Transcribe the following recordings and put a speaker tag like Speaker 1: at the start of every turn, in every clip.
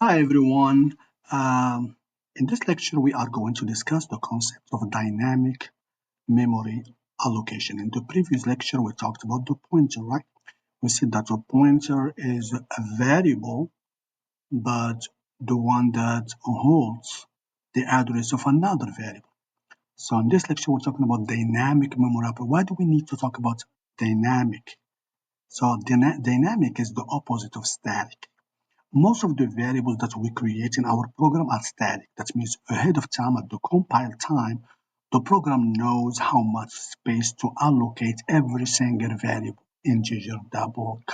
Speaker 1: Hi everyone. In this lecture, we are going to discuss the concept of dynamic memory allocation. In the previous lecture, we talked about the pointer, right? We said that the pointer is a variable, but the one that holds the address of another variable. So in this lecture, we're talking about dynamic memory allocation. Why do we need to talk about dynamic? So dynamic is the opposite of static. Most of the variables that we create in our program are static. That means ahead of time, at the compile time, the program knows how much space to allocate every single variable, integer, double,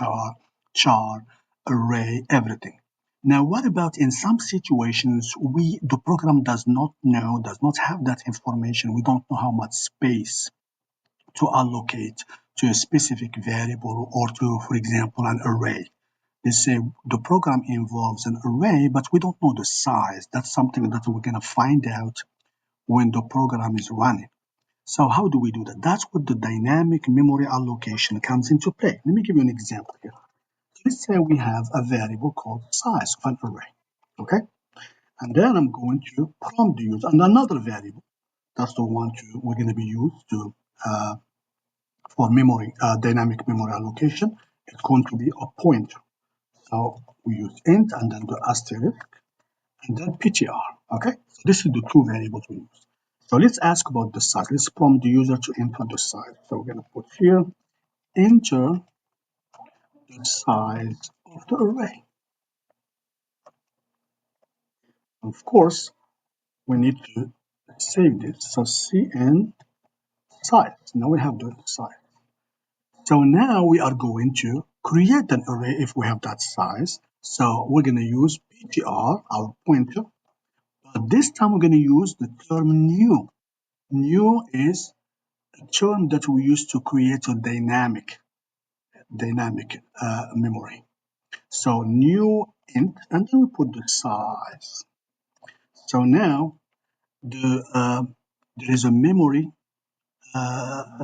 Speaker 1: char, array, everything. Now, what about in some situations, the program does not have that information. We don't know how much space to allocate to a specific variable or to, for example, an array. They say the program involves an array, but we don't know the size. That's something that we're going to find out when the program is running. So how do we do that? That's what the dynamic memory allocation comes into play. Let me give you an example here. Let's say we have a variable called size of an array, okay? And then I'm going to prompt the user and another variable. That's the one we're going to be used to for memory dynamic memory allocation. It's going to be a pointer. So we use int and then the asterisk and then PTR. Okay, so this is the two variables we use. So let's ask about the size. Let's prompt the user to enter the size. So we're going to put here enter the size of the array. Of course, we need to save this. So cn size. Now we have the size. So now we are going to create an array if we have that size. So we're going to use PTR, our pointer. But this time we're going to use the term new. New is a term that we use to create a dynamic memory. So new int, and then we put the size. So now there is a memory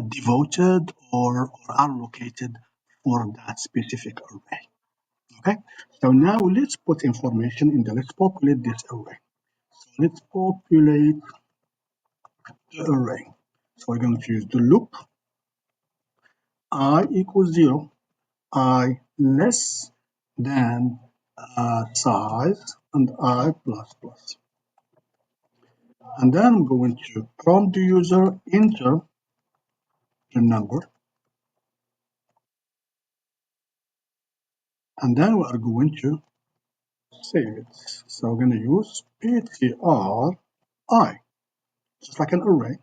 Speaker 1: devoted or allocated for that specific array. Okay. So now let's put information in there. Let's populate this array. So let's populate the array. So we're going to use the loop I equals 0, I less than size, and I plus plus. And then I'm going to prompt the user, enter the number, and then we are going to save it. So we're going to use ptr I, just like an array.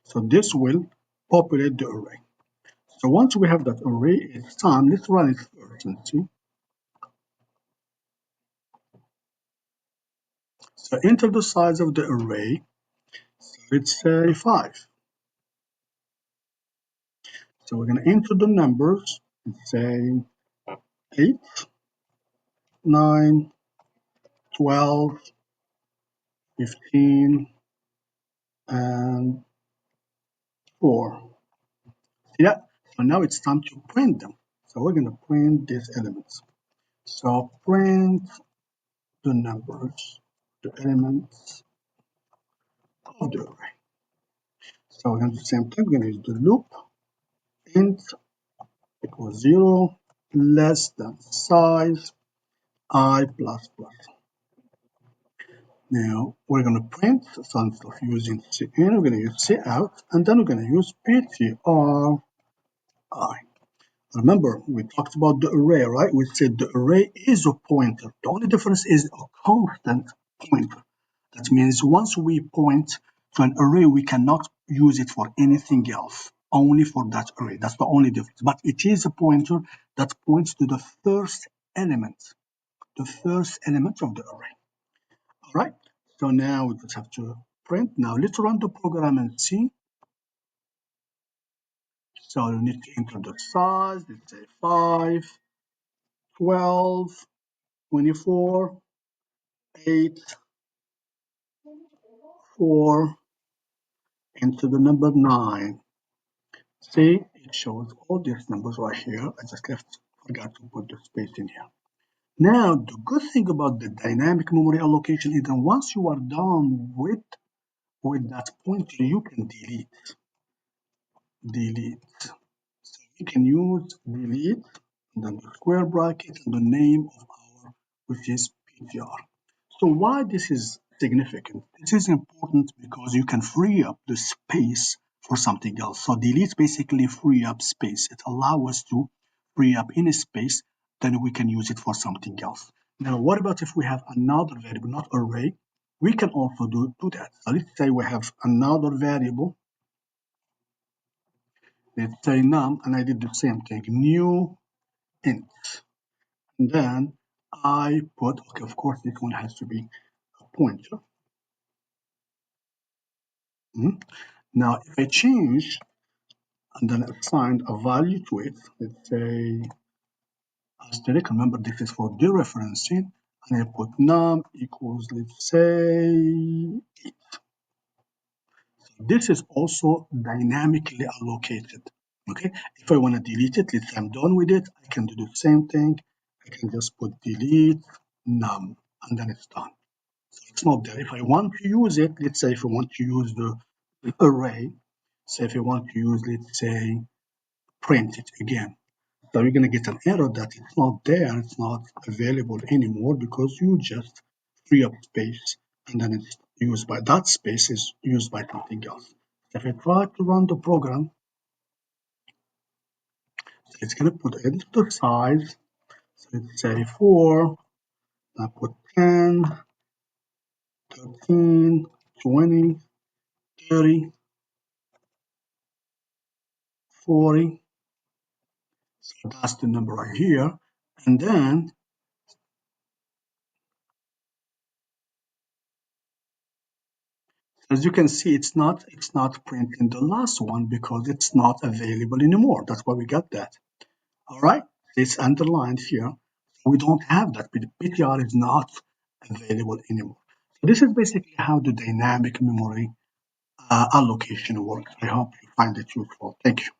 Speaker 1: So this will populate the array. So once we have that array, it's time. Let's run it first and see. So enter the size of the array. So let's say 5. So we're going to enter the numbers and say 8, 9, 12, 15, and 4. See that? So now it's time to print them. So we're going to print these elements. So print the numbers, the elements of the array. So we're going to do the same thing. We're going to use the loop int equals 0 less than size I plus plus. Now we're going to print, so instead of using cin, we're going to use cout, and then we're going to use ptr I. Remember, we talked about the array, right? We said the array is a pointer. The only difference is a constant pointer. That means once we point to an array, we cannot use it for anything else, only for that array. That's the only difference. But it is a pointer that points to the first element of the array. All right. So now we just have to print. Now let's run the program and see. So you need to enter the size. Let's say 5, 12, 24, 8, 4, enter the number 9. See, it shows all these numbers right here. I just forgot to put the space in here. Now, the good thing about the dynamic memory allocation is that once you are done with that pointer, you can delete. So you can use delete, and then the square bracket, and the name of our, which is PTR. So why this is significant? This is important because you can free up the space for something else. So delete basically free up space. It allows us to free up any space, then we can use it for something else. Now, what about if we have another variable, not array? We can also do that. So let's say we have another variable, let's say num, and I did the same thing, new int. And then I put, okay, of course, this one has to be a pointer. Mhm. Now, if I change and then assign a value to it, let's say asterisk, remember this is for dereferencing, and I put num equals, let's say, this is also dynamically allocated. Okay, if I want to delete it, let's say I'm done with it, I can do the same thing. I can just put delete num, and then it's done. So it's not there. If I want to use it, let's say if I want to use the array, say if I want to use, let's say, print it again. So you're going to get an error that it's not there, it's not available anymore because you just free up space and then it's used by that space is used by something else. So if I try to run the program, so it's going to put editor size. So let's say 4, I put 10, 13, 20, 30, 40. So that's the number right here. And then as you can see, it's not printing the last one because it's not available anymore. That's why we got that. All right, it's underlined here. We don't have that. The PTR is not available anymore. So this is basically how the dynamic memory allocation works. I hope you find it useful. Thank you.